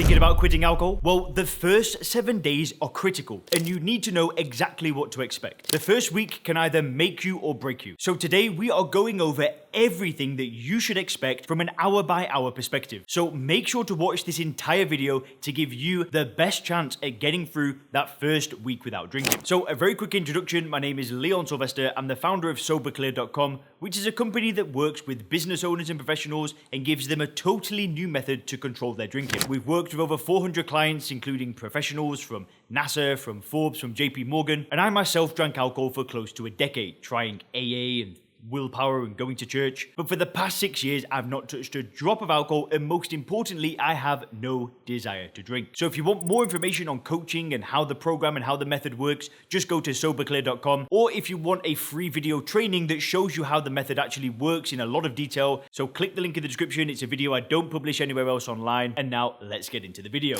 Thinking about quitting alcohol? Well, the first 7 days are critical, and you need to know exactly what to expect. The first week can either make you or break you. So today we are going over everything that you should expect from an hour-by-hour perspective. So make sure to watch this entire video to give you the best chance at getting through that first week without drinking. So a very quick introduction, my name is Leon Sylvester. I'm the founder of SoberClear.com, which is a company that works with business owners and professionals and gives them a totally new method to control their drinking. We've worked with over 400 clients, including professionals from NASA, from Forbes, from JP Morgan, and I myself drank alcohol for close to a decade, trying AA and willpower and going to church. But for the past 6 years, I've not touched a drop of alcohol, and most importantly, I have no desire to drink. So if you want more information on coaching and how the program and how the method works, just go to SoberClear.com. Or if you want a free video training that shows you how the method actually works in a lot of detail, so click the link in the description. It's a video I don't publish anywhere else online. And now let's get into the video.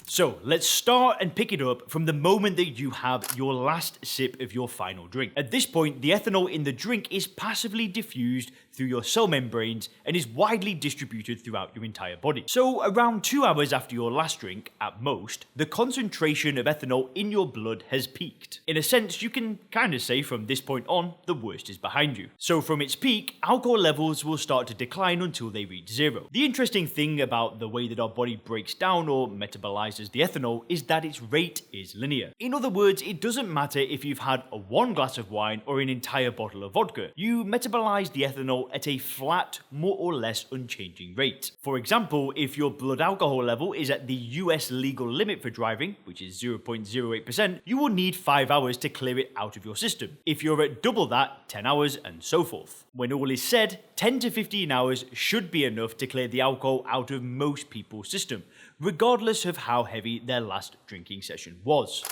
So let's start and pick it up from the moment that you have your last sip of your final drink. At this point, the ethanol in the drink is passively diffused through your cell membranes and is widely distributed throughout your entire body. So around 2 hours after your last drink, at most, the concentration of ethanol in your blood has peaked. In a sense, you can kind of say from this point on, the worst is behind you. So from its peak, alcohol levels will start to decline until they reach zero. The interesting thing about the way that our body breaks down or metabolizes the ethanol is that its rate is linear. In other words, it doesn't matter if you've had one glass of wine or an entire bottle of vodka. You metabolize the ethanol at a flat, more or less unchanging rate. For example, if your blood alcohol level is at the US legal limit for driving, which is 0.08%, you will need 5 hours to clear it out of your system. If you're at double that, 10 hours and so forth. When all is said, 10 to 15 hours should be enough to clear the alcohol out of most people's system, regardless of how heavy their last drinking session was.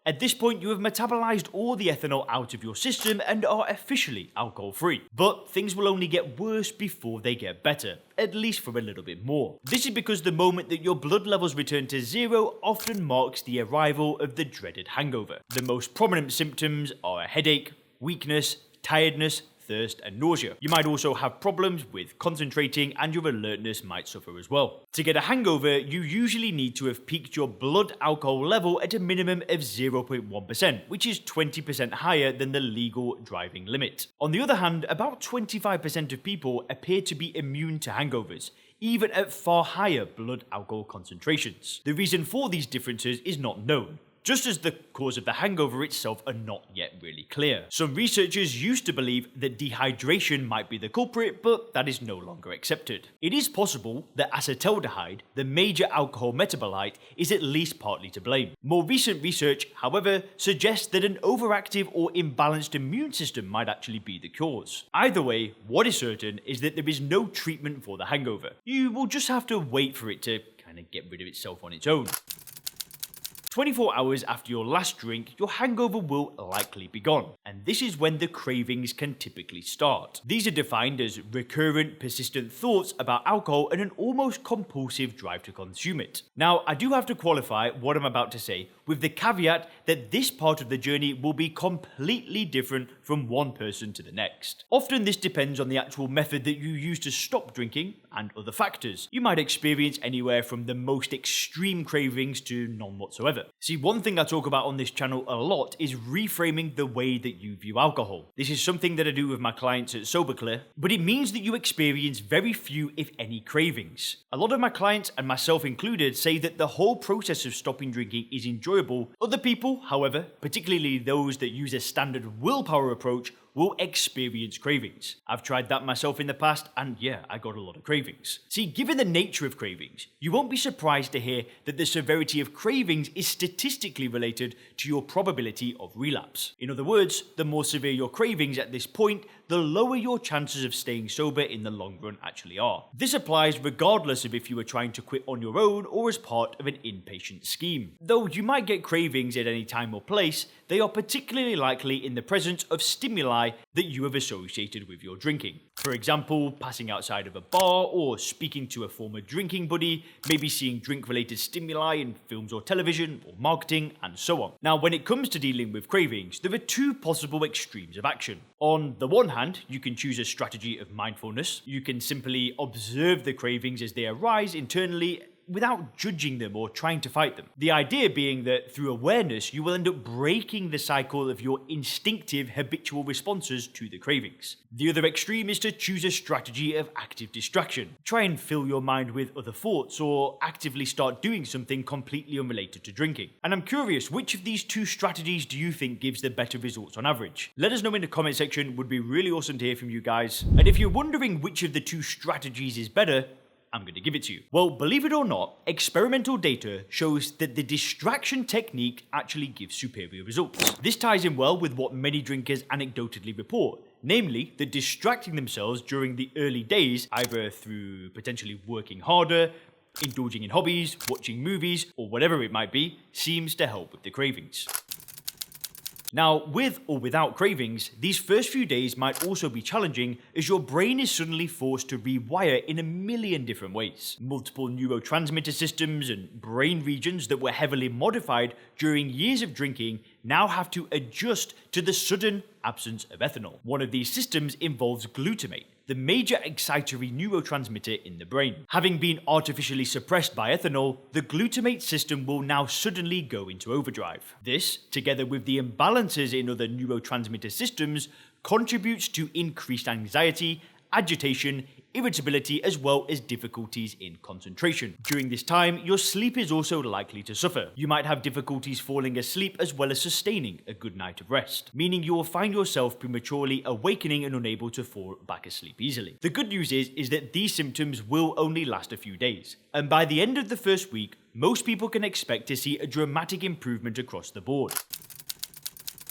At this point, you have metabolized all the ethanol out of your system and are officially alcohol-free. But things will only get worse before they get better, at least for a little bit more. This is because the moment that your blood levels return to zero often marks the arrival of the dreaded hangover. The most prominent symptoms are a headache, weakness, tiredness, thirst, and nausea. You might also have problems with concentrating, and your alertness might suffer as well. To get a hangover, you usually need to have peaked your blood alcohol level at a minimum of 0.1%, which is 20% higher than the legal driving limit. On the other hand, about 25% of people appear to be immune to hangovers, even at far higher blood alcohol concentrations. The reason for these differences is not known, just as the cause of the hangover itself are not yet really clear. Some researchers used to believe that dehydration might be the culprit, but that is no longer accepted. It is possible that acetaldehyde, the major alcohol metabolite, is at least partly to blame. More recent research, however, suggests that an overactive or imbalanced immune system might actually be the cause. Either way, what is certain is that there is no treatment for the hangover. You will just have to wait for it to kind of get rid of itself on its own. 24 hours after your last drink, your hangover will likely be gone, and this is when the cravings can typically start. These are defined as recurrent, persistent thoughts about alcohol and an almost compulsive drive to consume it. Now, I do have to qualify what I'm about to say with the caveat that this part of the journey will be completely different from one person to the next. Often this depends on the actual method that you use to stop drinking and other factors. You might experience anywhere from the most extreme cravings to none whatsoever. See, one thing I talk about on this channel a lot is reframing the way that you view alcohol. This is something that I do with my clients at SoberClear, but it means that you experience very few, if any, cravings. A lot of my clients, and myself included, say that the whole process of stopping drinking is enjoyable. Other people, however, particularly those that use a standard willpower approach, will experience cravings. I've tried that myself in the past, and yeah, I got a lot of cravings. See, given the nature of cravings, you won't be surprised to hear that the severity of cravings is statistically related to your probability of relapse. In other words, the more severe your cravings at this point, the lower your chances of staying sober in the long run actually are. This applies regardless of if you are trying to quit on your own or as part of an inpatient scheme. Though you might get cravings at any time or place, they are particularly likely in the presence of stimuli that you have associated with your drinking. For example, passing outside of a bar or speaking to a former drinking buddy, maybe seeing drink-related stimuli in films or television or marketing, and so on. Now, when it comes to dealing with cravings, there are two possible extremes of action. On the one hand, you can choose a strategy of mindfulness. You can simply observe the cravings as they arise internally without judging them or trying to fight them. The idea being that through awareness, you will end up breaking the cycle of your instinctive habitual responses to the cravings. The other extreme is to choose a strategy of active distraction. Try and fill your mind with other thoughts or actively start doing something completely unrelated to drinking. And I'm curious, which of these two strategies do you think gives the better results on average? Let us know in the comment section, would be really awesome to hear from you guys. And if you're wondering which of the two strategies is better, I'm going to give it to you. Well, believe it or not, experimental data shows that the distraction technique actually gives superior results. This ties in well with what many drinkers anecdotally report, namely that distracting themselves during the early days, either through potentially working harder, indulging in hobbies, watching movies, or whatever it might be, seems to help with the cravings. Now, with or without cravings, these first few days might also be challenging as your brain is suddenly forced to rewire in a million different ways. Multiple neurotransmitter systems and brain regions that were heavily modified during years of drinking now have to adjust to the sudden absence of ethanol. One of these systems involves glutamate, the major excitatory neurotransmitter in the brain. Having been artificially suppressed by ethanol, the glutamate system will now suddenly go into overdrive. This, together with the imbalances in other neurotransmitter systems, contributes to increased anxiety, agitation, irritability, as well as difficulties in concentration. During this time, your sleep is also likely to suffer. You might have difficulties falling asleep as well as sustaining a good night of rest, meaning you will find yourself prematurely awakening and unable to fall back asleep easily. The good news is that these symptoms will only last a few days, and by the end of the first week, most people can expect to see a dramatic improvement across the board.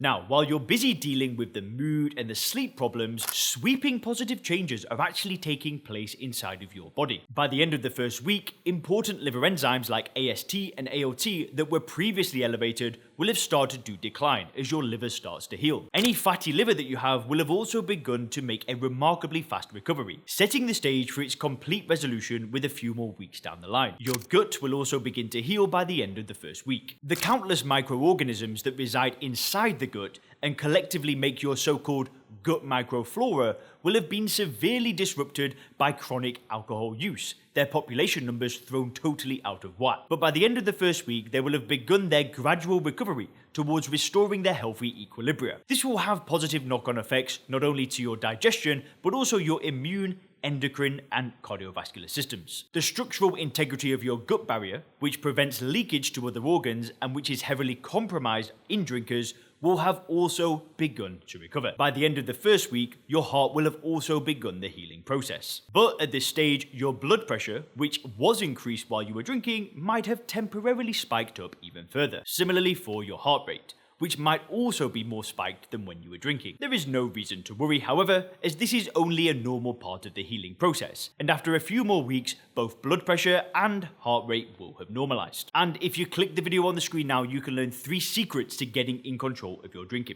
Now, while you're busy dealing with the mood and the sleep problems, sweeping positive changes are actually taking place inside of your body. By the end of the first week, important liver enzymes like AST and ALT that were previously elevated will have started to decline as your liver starts to heal. Any fatty liver that you have will have also begun to make a remarkably fast recovery, setting the stage for its complete resolution with a few more weeks down the line. Your gut will also begin to heal by the end of the first week. The countless microorganisms that reside inside the gut and collectively make your so-called gut microflora will have been severely disrupted by chronic alcohol use, their population numbers thrown totally out of whack. But by the end of the first week, they will have begun their gradual recovery towards restoring their healthy equilibria. This will have positive knock-on effects not only to your digestion, but also your immune, endocrine, and cardiovascular systems. The structural integrity of your gut barrier, which prevents leakage to other organs and which is heavily compromised in drinkers, will have also begun to recover. By the end of the first week, your heart will have also begun the healing process. But at this stage, your blood pressure, which was increased while you were drinking, might have temporarily spiked up even further. Similarly for your heart rate, which might also be more spiked than when you were drinking. There is no reason to worry, however, as this is only a normal part of the healing process, and after a few more weeks, both blood pressure and heart rate will have normalized. And if you click the video on the screen now, you can learn 3 secrets to getting in control of your drinking.